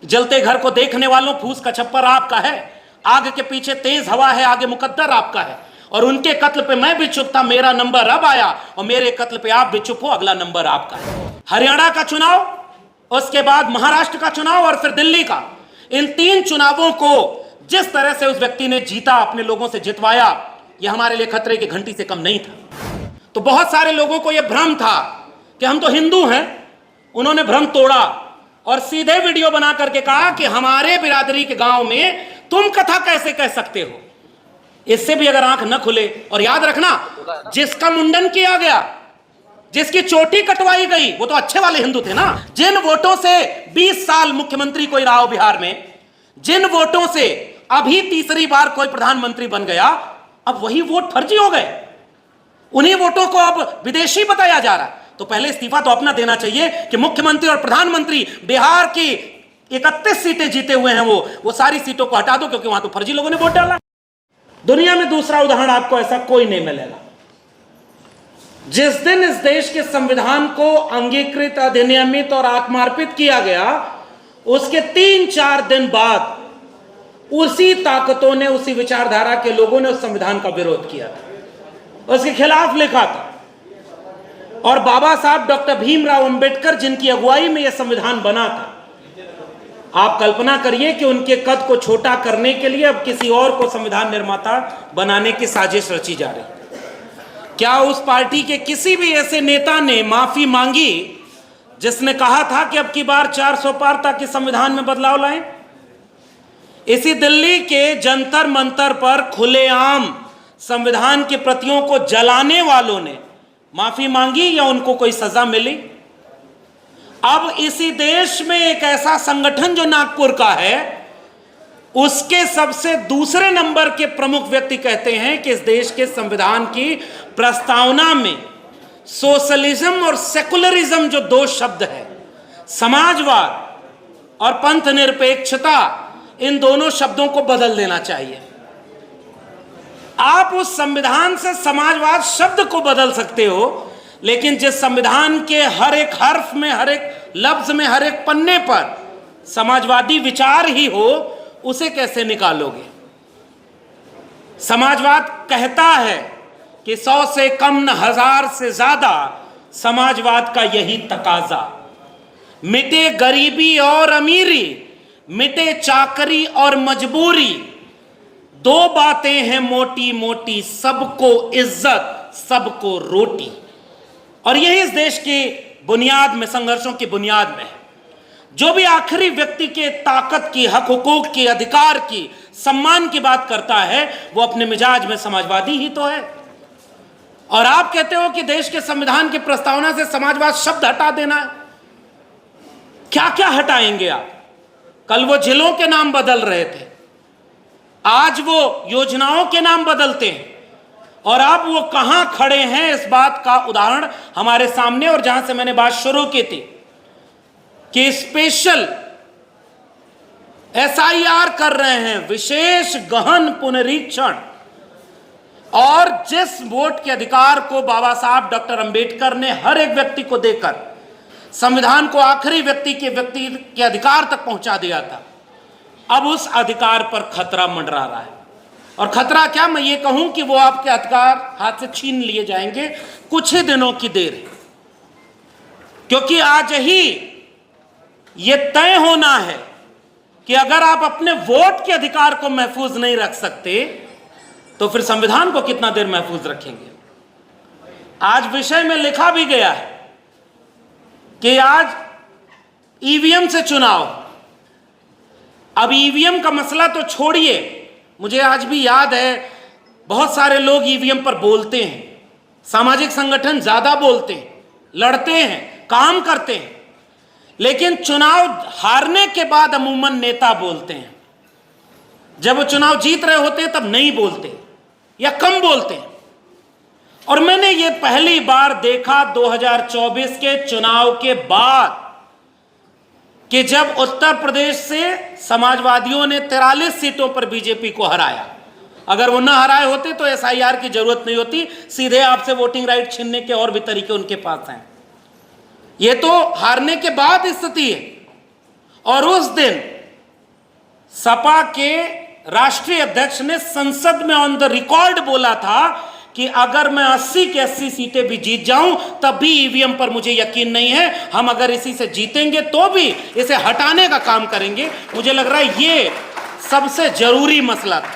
जलते घर को देखने वालों, फूस का छप्पर आपका है, आग के पीछे तेज हवा है, आगे मुकद्दर आपका है। और उनके कत्ल पे मैं भी चुप था, मेरा नंबर अब आया, और मेरे कत्ल पे आप भी चुप हो, अगला नंबर आपका है। हरियाणा का चुनाव, उसके बाद महाराष्ट्र का चुनाव और फिर दिल्ली का, इन 3 चुनावों को जिस तरह से उस व्यक्ति ने जीता, अपने लोगों से जितवाया, यह हमारे लिए खतरे की घंटी से कम नहीं था। तो बहुत सारे लोगों को यह भ्रम था कि हम तो हिंदू हैं, उन्होंने भ्रम तोड़ा और सीधे वीडियो बना करके कहा कि हमारे बिरादरी के गांव में तुम कथा कैसे कह सकते हो। इससे भी अगर आंख न खुले, और याद रखना, जिसका मुंडन किया गया, जिसकी चोटी कटवाई गई, वो तो अच्छे वाले हिंदू थे ना। जिन वोटों से 20 साल मुख्यमंत्री कोई रहा हो बिहार में, जिन वोटों से अभी तीसरी बार कोई प्रधानमंत्री बन गया, अब वही वोट फर्जी हो गए, उन्हीं वोटों को अब विदेशी बताया जा रहा है। तो पहले इस्तीफा तो अपना देना चाहिए कि मुख्यमंत्री और प्रधानमंत्री बिहार की 31 सीटें जीते हुए हैं, वो सारी सीटों को हटा दो, क्योंकि वहां तो फर्जी लोगों ने वोट डाला। दुनिया में दूसरा उदाहरण आपको ऐसा कोई नहीं मिलेगा। जिस दिन इस देश के संविधान को अंगीकृत, अधिनियमित और आत्मार्पित किया गया, उसके 3-4 दिन बाद उसी ताकतों ने, उसी विचारधारा के लोगों ने उस संविधान का विरोध किया था, उसके खिलाफ लिखा था। और बाबा साहब डॉक्टर भीमराव अंबेडकर, जिनकी अगुवाई में यह संविधान बना था, आप कल्पना करिए कि उनके कद को छोटा करने के लिए अब किसी और को संविधान निर्माता बनाने की साजिश रची जा रही। क्या उस पार्टी के किसी भी ऐसे नेता ने माफी मांगी जिसने कहा था कि अब की बार 400 पार ताकि संविधान में बदलाव लाएं? इसी दिल्ली के जंतर मंतर पर खुलेआम संविधान की प्रतियों को जलाने वालों ने माफी मांगी या उनको कोई सजा मिली? अब इसी देश में एक ऐसा संगठन जो नागपुर का है, उसके सबसे दूसरे नंबर के प्रमुख व्यक्ति कहते हैं कि इस देश के संविधान की प्रस्तावना में सोशलिज्म और सेकुलरिज्म जो 2 शब्द है, समाजवाद और पंथ निरपेक्षता, इन दोनों शब्दों को बदल देना चाहिए। आप उस संविधान से समाजवाद शब्द को बदल सकते हो, लेकिन जिस संविधान के हर एक हर्फ में, हर एक लफ्ज में, हर एक पन्ने पर समाजवादी विचार ही हो, उसे कैसे निकालोगे? समाजवाद कहता है कि 100 से कम न 1000 से ज्यादा, समाजवाद का यही तकाजा। मिटे गरीबी और अमीरी, मिटे चाकरी और मजबूरी, 2 बातें हैं मोटी मोटी, सबको इज्जत, सबको रोटी। और यही इस देश की बुनियाद में, संघर्षों की बुनियाद में है। जो भी आखिरी व्यक्ति के ताकत की, हक हुकूक की, अधिकार की, सम्मान की बात करता है, वो अपने मिजाज में समाजवादी ही तो है। और आप कहते हो कि देश के संविधान की प्रस्तावना से समाजवाद शब्द हटा देना है। क्या क्या हटाएंगे आप? कल वो जिलों के नाम बदल रहे थे, आज वो योजनाओं के नाम बदलते हैं, और अब वो कहां खड़े हैं, इस बात का उदाहरण हमारे सामने। और जहां से मैंने बात शुरू की थी कि स्पेशल SIR कर रहे हैं, विशेष गहन पुनरीक्षण, और जिस वोट के अधिकार को बाबा साहब डॉक्टर अंबेडकर ने हर एक व्यक्ति को देकर संविधान को आखिरी व्यक्ति के अधिकार तक पहुंचा दिया था, अब उस अधिकार पर खतरा मंडरा रहा है। और खतरा क्या, मैं ये कहूं कि वो आपके अधिकार हाथ से छीन लिए जाएंगे कुछ ही दिनों की देर है। क्योंकि आज ही ये तय होना है कि अगर आप अपने वोट के अधिकार को महफूज नहीं रख सकते, तो फिर संविधान को कितना देर महफूज रखेंगे? आज विषय में लिखा भी गया है कि आज ईवीएम से चुनाव। अब ईवीएम का मसला तो छोड़िए, मुझे आज भी याद है बहुत सारे लोग ईवीएम पर बोलते हैं, सामाजिक संगठन ज्यादा बोलते हैं, लड़ते हैं, काम करते हैं, लेकिन चुनाव हारने के बाद अमूमन नेता बोलते हैं। जब वो चुनाव जीत रहे होते हैं तब नहीं बोलते या कम बोलते हैं। और मैंने ये पहली बार देखा 2024 के चुनाव के बाद कि जब उत्तर प्रदेश से समाजवादियों ने 43 सीटों पर बीजेपी को हराया। अगर वो ना हराए होते तो SIR की जरूरत नहीं होती, सीधे आपसे वोटिंग राइट छीनने के और भी तरीके उनके पास हैं। ये तो हारने के बाद स्थिति है। और उस दिन सपा के राष्ट्रीय अध्यक्ष ने संसद में ऑन द रिकॉर्ड बोला था कि अगर मैं 80 की 80 सीटें भी जीत जाऊं तब भी ईवीएम पर मुझे यकीन नहीं है, हम अगर इसी से जीतेंगे तो भी इसे हटाने का काम करेंगे। मुझे लग रहा है ये सबसे जरूरी मसला था।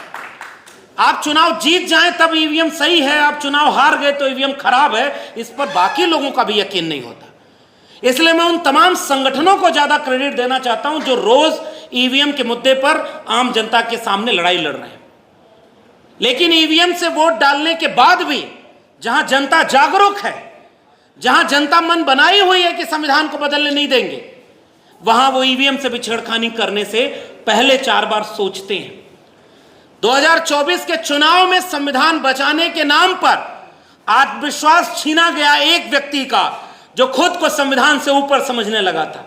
आप चुनाव जीत जाएं तब ईवीएम सही है, आप चुनाव हार गए तो ईवीएम खराब है, इस पर बाकी लोगों का भी यकीन नहीं होता। इसलिए मैं उन तमाम संगठनों को ज्यादा क्रेडिट देना चाहता हूं जो रोज ईवीएम के मुद्दे पर आम जनता के सामने लड़ाई लड़ रहे हैं। लेकिन ईवीएम से वोट डालने के बाद भी जहां जनता जागरूक है, जहां जनता मन बनाई हुई है कि संविधान को बदलने नहीं देंगे, वहां वो ईवीएम से भी छेड़खानी करने से पहले 4 बार सोचते हैं। 2024 के चुनाव में संविधान बचाने के नाम पर आत्मविश्वास छीना गया एक व्यक्ति का जो खुद को संविधान से ऊपर समझने लगा था,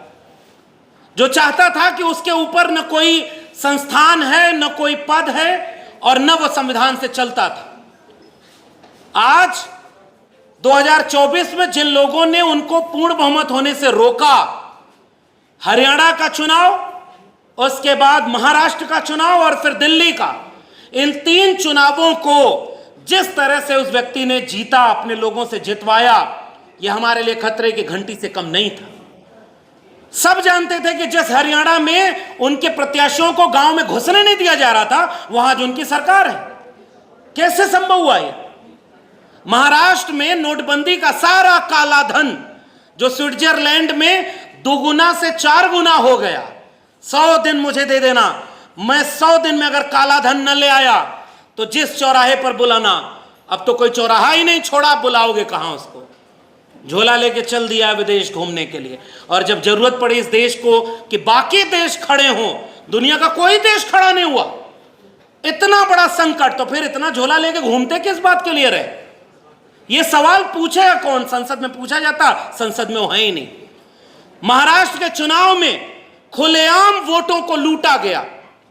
जो चाहता था कि उसके ऊपर न कोई संस्थान है, न कोई पद है और न वो संविधान से चलता था। आज 2024 में जिन लोगों ने उनको पूर्ण बहुमत होने से रोका, हरियाणा का चुनाव, उसके बाद महाराष्ट्र का चुनाव और फिर दिल्ली का, इन 3 चुनावों को जिस तरह से उस व्यक्ति ने जीता, अपने लोगों से जितवाया, यह हमारे लिए खतरे की घंटी से कम नहीं था। सब जानते थे कि जिस हरियाणा में उनके प्रत्याशियों को गांव में घुसने नहीं दिया जा रहा था, वहां जो उनकी सरकार है। कैसे संभव हुआ यह? महाराष्ट्र में नोटबंदी का सारा काला धन जो स्विट्जरलैंड में 2 गुना से 4 गुना हो गया, 100 दिन मुझे दे देना, मैं 100 दिन में अगर काला धन न ले आया तो जिस चौराहे पर बुलाना, अब तो कोई चौराहा ही नहीं छोड़ा, आप बुलाओगे कहां उसको? झोला लेके चल दिया विदेश घूमने के लिए। और जब जरूरत पड़ी इस देश को कि बाकी देश खड़े हों, दुनिया का कोई देश खड़ा नहीं हुआ। इतना बड़ा संकट, तो फिर इतना झोला लेके घूमते किस बात के लिए रहे? ये सवाल पूछेगा कौन? संसद में पूछा जाता, संसद में वो है ही नहीं। महाराष्ट्र के चुनाव में खुलेआम वोटों को लूटा गया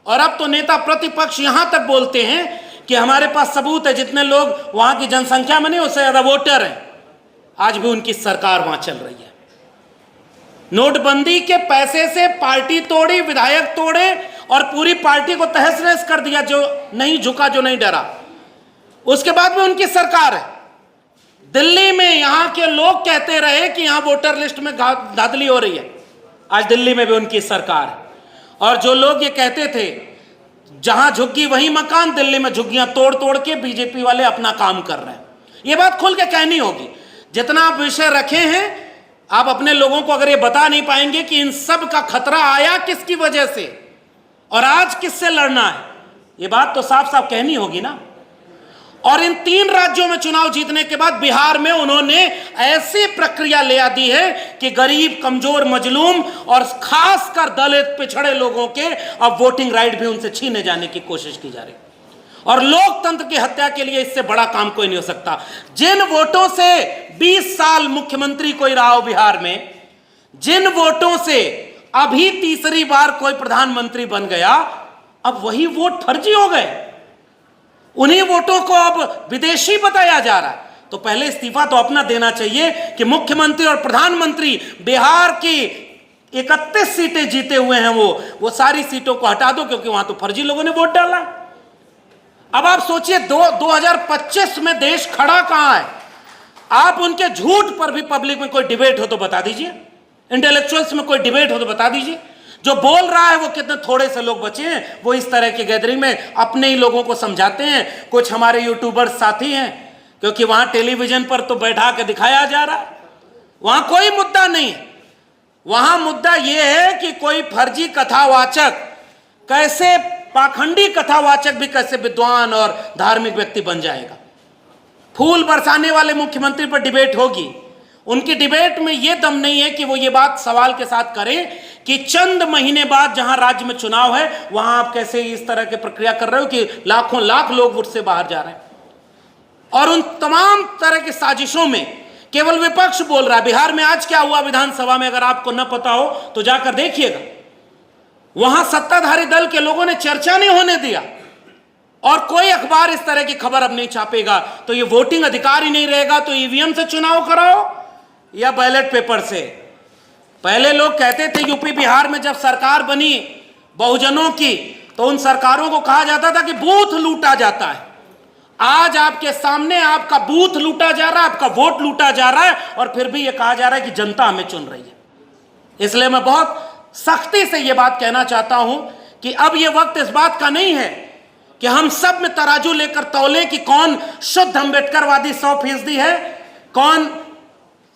और अब तो नेता प्रतिपक्ष यहां तक बोलते हैं कि हमारे पास सबूत है, जितने लोग वहां की जनसंख्या में नहीं उससे ज्यादा वोटर हैं। आज भी उनकी सरकार वहां चल रही है। नोटबंदी के पैसे से पार्टी तोड़ी, विधायक तोड़े और पूरी पार्टी को तहस नहस कर दिया, जो नहीं झुका, जो नहीं डरा। उसके बाद में उनकी सरकार है। दिल्ली में यहां के लोग कहते रहे कि यहां वोटर लिस्ट में धांधली हो रही है, आज दिल्ली में भी उनकी सरकार है। और जो लोग ये कहते थे जहां झुग्गी वहीं मकान, दिल्ली में झुग्गियां तोड़ तोड़ के बीजेपी वाले अपना काम कर रहे हैं। ये बात खुल के कहनी होगी। जितना आप विषय रखे हैं, आप अपने लोगों को अगर ये बता नहीं पाएंगे कि इन सब का खतरा आया किसकी वजह से और आज किससे लड़ना है, ये बात तो साफ साफ कहनी होगी ना। और इन 3 राज्यों में चुनाव जीतने के बाद बिहार में उन्होंने ऐसी प्रक्रिया ले दी है कि गरीब, कमजोर, मजलूम और खासकर दलित, पिछड़े लोगों के अब वोटिंग राइट भी उनसे छीने जाने की कोशिश की जा रही। और लोकतंत्र की हत्या के लिए इससे बड़ा काम कोई नहीं हो सकता। जिन वोटों से 20 साल मुख्यमंत्री कोई रहा हो बिहार में, जिन वोटों से अभी तीसरी बार कोई प्रधानमंत्री बन गया, अब वही वोट फर्जी हो गए। उन्हीं वोटों को अब विदेशी बताया जा रहा है। तो पहले इस्तीफा तो अपना देना चाहिए कि मुख्यमंत्री और प्रधानमंत्री बिहार की 31 सीटें जीते हुए हैं, वो सारी सीटों को हटा दो, क्योंकि वहां तो फर्जी लोगों ने वोट डाला। अब आप सोचिए 2025 में देश खड़ा कहां है? आप उनके झूठ पर भी पब्लिक में कोई डिबेट हो तो बता दीजिए, इंटेलेक्चुअल्स में कोई डिबेट हो तो बता दीजिए। जो बोल रहा है वो कितने थोड़े से लोग बचे हैं, वो इस तरह की गैदरिंग में अपने ही लोगों को समझाते हैं। कुछ हमारे यूट्यूबर्स साथी हैं, क्योंकि वहां टेलीविजन पर तो बैठा के दिखाया जा रहा है, वहां कोई मुद्दा नहीं है। वहां मुद्दा यह है कि कोई फर्जी कथावाचक कैसे, पाखंडी कथावाचक भी कैसे विद्वान और धार्मिक व्यक्ति बन जाएगा। फूल बरसाने वाले मुख्यमंत्री पर डिबेट होगी, उनकी डिबेट में यह दम नहीं है कि वो ये बात सवाल के साथ करें कि चंद महीने बाद जहां राज्य में चुनाव है, वहां आप कैसे इस तरह की प्रक्रिया कर रहे हो कि लाखों लाख लोग वोट से बाहर जा रहे हैं। और उन तमाम तरह की साजिशों में केवल विपक्ष बोल रहा है। बिहार में आज क्या हुआ विधानसभा में, अगर आपको न पता हो तो जाकर देखिएगा। वहां सत्ताधारी दल के लोगों ने चर्चा नहीं होने दिया और कोई अखबार इस तरह की खबर अब नहीं छापेगा। तो ये वोटिंग अधिकार ही नहीं रहेगा, तो ईवीएम से चुनाव कराओ या बैलेट पेपर से। पहले लोग कहते थे यूपी बिहार में जब सरकार बनी बहुजनों की, तो उन सरकारों को कहा जाता था कि बूथ लूटा जाता है। आज आपके सामने आपका बूथ लूटा जा रहा है, आपका वोट लूटा जा रहा है, और फिर भी यह कहा जा रहा है कि जनता हमें चुन रही है। इसलिए मैं बहुत सख्ती से यह बात कहना चाहता हूं कि अब यह वक्त इस बात का नहीं है कि हम सब में तराजू लेकर तौले कि कौन शुद्ध अम्बेडकरवादी 100% है, कौन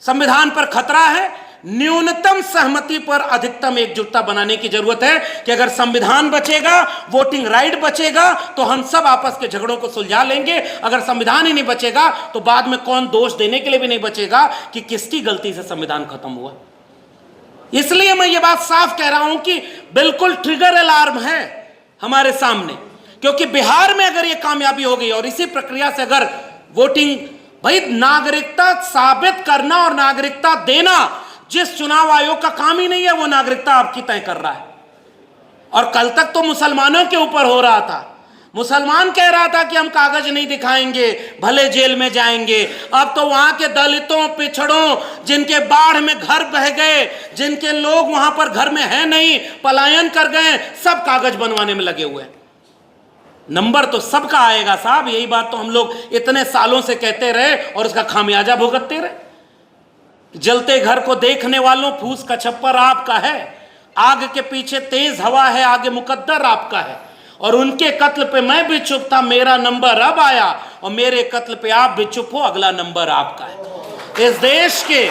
संविधान पर खतरा है। न्यूनतम सहमति पर अधिकतम एकजुटता बनाने की जरूरत है कि अगर संविधान बचेगा, वोटिंग राइट बचेगा, तो हम सब आपस के झगड़ों को सुलझा लेंगे। अगर संविधान ही नहीं बचेगा तो बाद में कौन दोष देने के लिए भी नहीं बचेगा कि किसकी गलती से संविधान खत्म हुआ। इसलिए मैं ये बात साफ कह रहा हूं कि बिल्कुल ट्रिगर अलार्म है हमारे सामने, क्योंकि बिहार में अगर ये कामयाबी हो गई और इसी प्रक्रिया से अगर वोटिंग, भाई नागरिकता साबित करना और नागरिकता देना जिस चुनाव आयोग का काम ही नहीं है, वो नागरिकता आपकी तय कर रहा है। और कल तक तो मुसलमानों के ऊपर हो रहा था, मुसलमान कह रहा था कि हम कागज नहीं दिखाएंगे भले जेल में जाएंगे। अब तो वहां के दलितों, पिछड़ों, जिनके बाढ़ में घर बह गए, जिनके लोग वहां पर घर में है नहीं, पलायन कर गए, सब कागज बनवाने में लगे हुए हैं। नंबर तो सबका आएगा साहब, यही बात तो हम लोग इतने सालों से कहते रहे और उसका खामियाजा भुगतते रहे। जलते घर को देखने वालों, फूस का छप्पर आपका है, आग के पीछे तेज हवा है, आगे मुकद्दर आपका है। और उनके कत्ल पे मैं भी चुप था, मेरा नंबर अब आया, और मेरे कत्ल पे आप भी चुप हो, अगला नंबर आपका है। इस देश के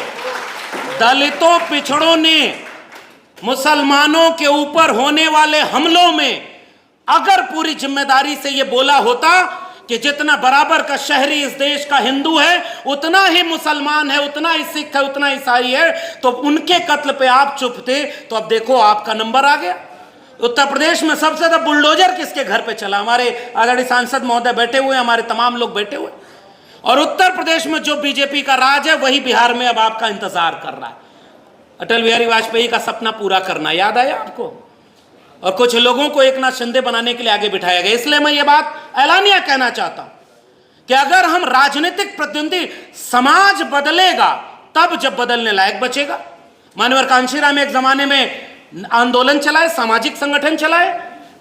दलितों, पिछड़ों ने मुसलमानों के ऊपर होने वाले हमलों में अगर पूरी जिम्मेदारी से यह बोला होता कि जितना बराबर का शहरी इस देश का हिंदू है, उतना ही मुसलमान है, उतना ही सिख है, उतना ईसाई है, तो उनके कत्ल पे आप चुप थे, तो अब देखो आपका नंबर आ गया। उत्तर प्रदेश में सबसे ज्यादा बुलडोजर किसके घर पे चला? हमारे आदरणीय सांसद महोदय बैठे हुए, हमारे तमाम लोग बैठे हुए। और उत्तर प्रदेश में जो बीजेपी का राज है, वही बिहार में अब आपका इंतजार कर रहा है। अटल बिहारी वाजपेयी का सपना पूरा करना याद आया आपको? और कुछ लोगों को एकनाथ शिंदे बनाने के लिए आगे बिठाया गया। इसलिए मैं ये बात ऐलानिया कहना चाहता हूं कि अगर हम राजनीतिक प्रतिद्वंदी, समाज बदलेगा तब जब बदलने लायक बचेगा। मानवर कांशीराम एक जमाने में आंदोलन चलाए, सामाजिक संगठन चलाए,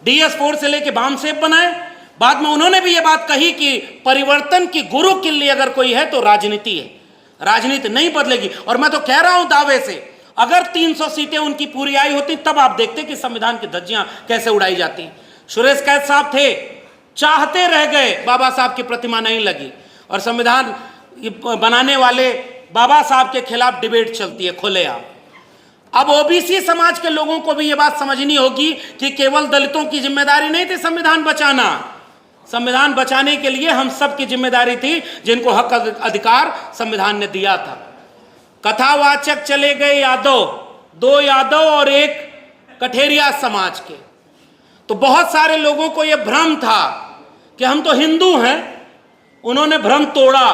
DS4 से लेके बामसेब बनाए। बाद में उन्होंने भी ये बात कही कि परिवर्तन की गुरु किल्ली अगर कोई है तो राजनीति है, राजनीति नहीं बदलेगी। और मैं तो कह रहा हूं दावे से, अगर 300 सीटें उनकी पूरी आई होती तब आप देखते कि संविधान की धज्जियां कैसे उड़ाई जाती। सुरेश कैद साहब थे, चाहते रह गए, बाबा साहब की प्रतिमा नहीं लगी, और संविधान बनाने वाले बाबा साहब के खिलाफ डिबेट चलती है खुलेआम। अब OBC समाज के लोगों को भी यह बात समझनी होगी कि केवल दलितों की जिम्मेदारी नहीं थी संविधान बचाना। संविधान बचाने के लिए हम सब की जिम्मेदारी थी, जिनको हक अधिकार संविधान ने दिया था। कथावाचक चले गए यादव, 2 यादव और 1 कठेरिया समाज के। तो बहुत सारे लोगों को यह भ्रम था कि हम तो हिंदू हैं। उन्होंने भ्रम तोड़ा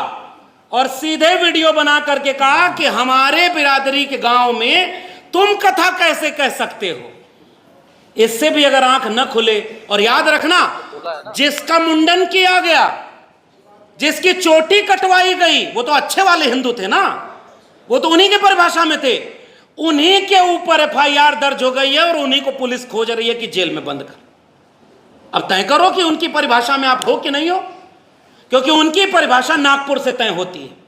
और सीधे वीडियो बना करके कहा कि हमारे बिरादरी के गांव में तुम कथा कैसे कह सकते हो। इससे भी अगर आंख न खुले, और याद रखना, जिसका मुंडन किया गया, जिसकी चोटी कटवाई गई, वो तो अच्छे वाले हिंदू थे ना, वो तो उन्हीं के परिभाषा में थे। उन्हीं के ऊपर FIR दर्ज हो गई है और उन्हीं को पुलिस खोज रही है कि जेल में बंद कर। अब तय करो कि उनकी परिभाषा में आप हो कि नहीं हो, क्योंकि उनकी परिभाषा नागपुर से तय होती है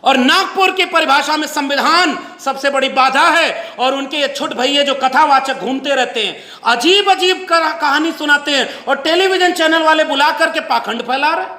और नागपुर की परिभाषा में संविधान सबसे बड़ी बाधा है। और उनके ये छुट भैये जो कथावाचक घूमते रहते हैं, अजीब अजीब कहानी सुनाते हैं और टेलीविजन चैनल वाले बुला करके पाखंड फैला रहे हैं।